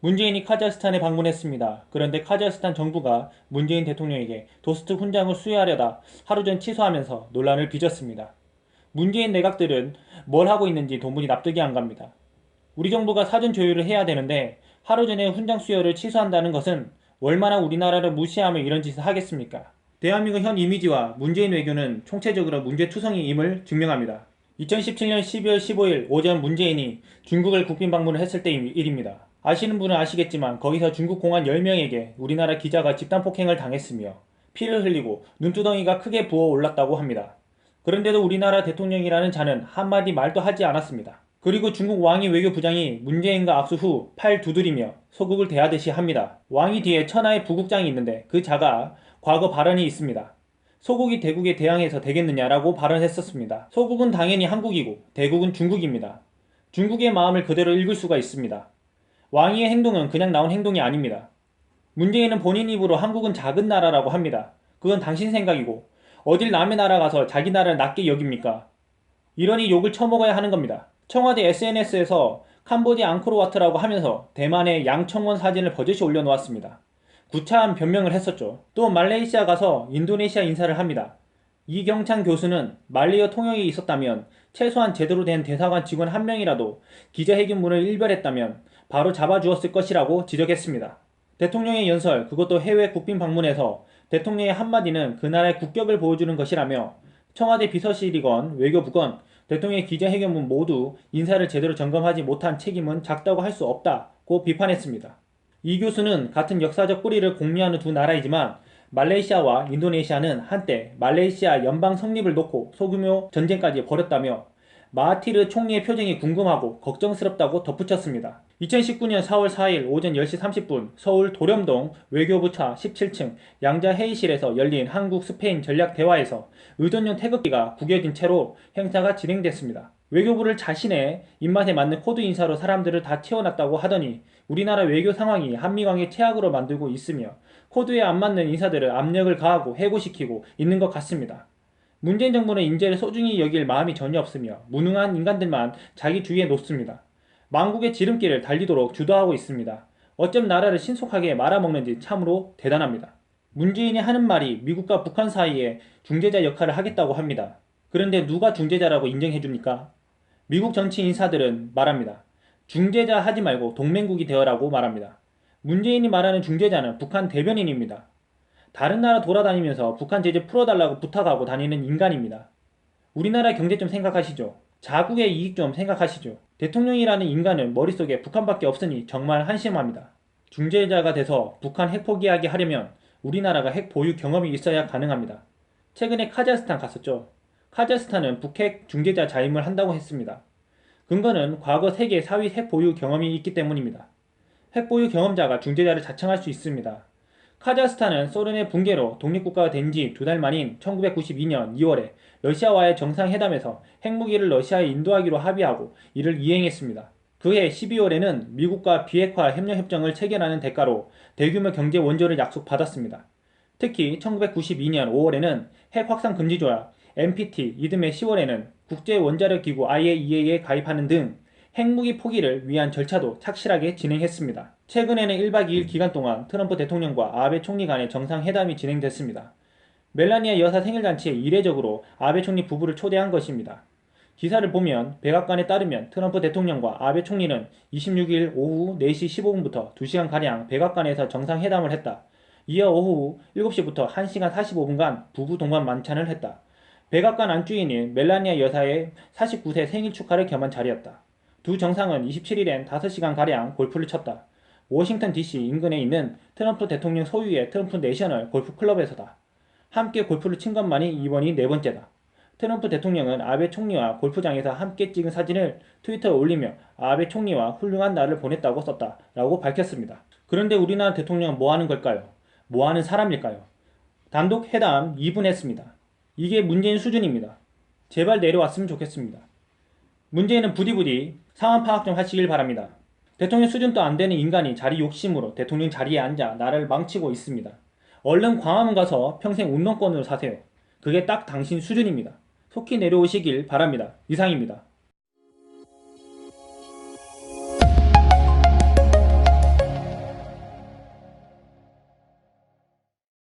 문재인이 카자흐스탄에 방문했습니다. 그런데 카자흐스탄 정부가 문재인 대통령에게 도스트 훈장을 수여하려다 하루 전 취소하면서 논란을 빚었습니다. 문재인 내각들은 뭘 하고 있는지 도무지 납득이 안 갑니다. 우리 정부가 사전 조율을 해야 되는데 하루 전에 훈장 수여를 취소한다는 것은 얼마나 우리나라를 무시하며 이런 짓을 하겠습니까? 대한민국 현 이미지와 문재인 외교는 총체적으로 문제투성이임을 증명합니다. 2017년 12월 15일 오전 문재인이 중국을 국빈 방문을 했을 때 일입니다. 아시는 분은 아시겠지만 거기서 중국 공안 10명에게 우리나라 기자가 집단 폭행을 당했으며 피를 흘리고 눈두덩이가 크게 부어올랐다고 합니다. 그런데도 우리나라 대통령이라는 자는 한마디 말도 하지 않았습니다. 그리고 중국 왕이 외교부장이 문재인과 악수 후 팔 두드리며 소국을 대하듯이 합니다. 왕이 뒤에 천하의 부국장이 있는데 그 자가 과거 발언이 있습니다. 소국이 대국에 대항해서 되겠느냐라고 발언했었습니다. 소국은 당연히 한국이고 대국은 중국입니다. 중국의 마음을 그대로 읽을 수가 있습니다. 왕위의 행동은 그냥 나온 행동이 아닙니다. 문재인은 본인 입으로 한국은 작은 나라라고 합니다. 그건 당신 생각이고 어딜 남의 나라 가서 자기 나라를 낮게 여깁니까? 이러니 욕을 처먹어야 하는 겁니다. 청와대 SNS에서 캄보디아 앙코르와트라고 하면서 대만의 양청원 사진을 버젓이 올려놓았습니다. 구차한 변명을 했었죠. 또 말레이시아 가서 인도네시아 인사를 합니다. 이경찬 교수는 말레이어 통역이 있었다면 최소한 제대로 된 대사관 직원 한 명이라도 기자회견문을 일별했다면 바로 잡아주었을 것이라고 지적했습니다. 대통령의 연설, 그것도 해외 국빈 방문에서 대통령의 한마디는 그 나라의 국격을 보여주는 것이라며 청와대 비서실이건 외교부건 대통령의 기자회견문 모두 인사를 제대로 점검하지 못한 책임은 작다고 할 수 없다고 비판했습니다. 이 교수는 같은 역사적 뿌리를 공유하는 두 나라이지만 말레이시아와 인도네시아는 한때 말레이시아 연방 성립을 놓고 소규모 전쟁까지 벌였다며 마하티르 총리의 표정이 궁금하고 걱정스럽다고 덧붙였습니다. 2019년 4월 4일 오전 10시 30분 서울 도렴동 외교부차 17층 양자회의실에서 열린 한국 스페인 전략대화에서 의전용 태극기가 구겨진 채로 행사가 진행됐습니다. 외교부를 자신의 입맛에 맞는 코드 인사로 사람들을 다 채워놨다고 하더니 우리나라 외교 상황이 한미관계 최악으로 만들고 있으며 코드에 안 맞는 인사들을 압력을 가하고 해고시키고 있는 것 같습니다. 문재인 정부는 인재를 소중히 여길 마음이 전혀 없으며 무능한 인간들만 자기 주위에 놓습니다. 망국의 지름길을 달리도록 주도하고 있습니다. 어쩜 나라를 신속하게 말아먹는지 참으로 대단합니다. 문재인이 하는 말이 미국과 북한 사이에 중재자 역할을 하겠다고 합니다. 그런데 누가 중재자라고 인정해줍니까? 미국 정치 인사들은 말합니다. 중재자 하지 말고 동맹국이 되어라고 말합니다. 문재인이 말하는 중재자는 북한 대변인입니다. 다른 나라 돌아다니면서 북한 제재 풀어달라고 부탁하고 다니는 인간입니다. 우리나라 경제 좀 생각하시죠. 자국의 이익 좀 생각하시죠. 대통령이라는 인간은 머릿속에 북한밖에 없으니 정말 한심합니다. 중재자가 돼서 북한 핵 포기하게 하려면 우리나라가 핵 보유 경험이 있어야 가능합니다. 최근에 카자흐스탄 갔었죠. 카자흐스탄은 북핵 중재자 자임을 한다고 했습니다. 근거는 과거 세계 4위 핵 보유 경험이 있기 때문입니다. 핵 보유 경험자가 중재자를 자청할 수 있습니다. 카자흐스탄은 소련의 붕괴로 독립국가가 된 지 2달 만인 1992년 2월에 러시아와의 정상회담에서 핵무기를 러시아에 인도하기로 합의하고 이를 이행했습니다. 그해 12월에는 미국과 비핵화 협력협정을 체결하는 대가로 대규모 경제 원조를 약속받았습니다. 특히 1992년 5월에는 핵 확산 금지 조약, NPT, 이듬해 10월에는 국제원자력기구 IAEA에 가입하는 등 핵무기 포기를 위한 절차도 착실하게 진행했습니다. 최근에는 1박 2일 기간 동안 트럼프 대통령과 아베 총리 간의 정상회담이 진행됐습니다. 멜라니아 여사 생일잔치에 이례적으로 아베 총리 부부를 초대한 것입니다. 기사를 보면 백악관에 따르면 트럼프 대통령과 아베 총리는 26일 오후 4시 15분부터 2시간가량 백악관에서 정상회담을 했다. 이어 오후 7시부터 1시간 45분간 부부 동반 만찬을 했다. 백악관 안주인인 멜라니아 여사의 49세 생일 축하를 겸한 자리였다. 두 정상은 27일엔 5시간가량 골프를 쳤다. 워싱턴 DC 인근에 있는 트럼프 대통령 소유의 트럼프 내셔널 골프 클럽에서다. 함께 골프를 친 것만이 이번이 네 번째다. 트럼프 대통령은 아베 총리와 골프장에서 함께 찍은 사진을 트위터에 올리며 아베 총리와 훌륭한 날을 보냈다고 썼다 라고 밝혔습니다. 그런데 우리나라 대통령은 뭐 하는 걸까요? 뭐 하는 사람일까요? 단독 회담 2분 했습니다. 이게 문재인 수준입니다. 제발 내려왔으면 좋겠습니다. 문재인은 부디부디 상황 파악 좀 하시길 바랍니다. 대통령 수준도 안 되는 인간이 자리 욕심으로 대통령 자리에 앉아 나라를 망치고 있습니다. 얼른 광화문 가서 평생 운동권으로 사세요. 그게 딱 당신 수준입니다. 속히 내려오시길 바랍니다. 이상입니다.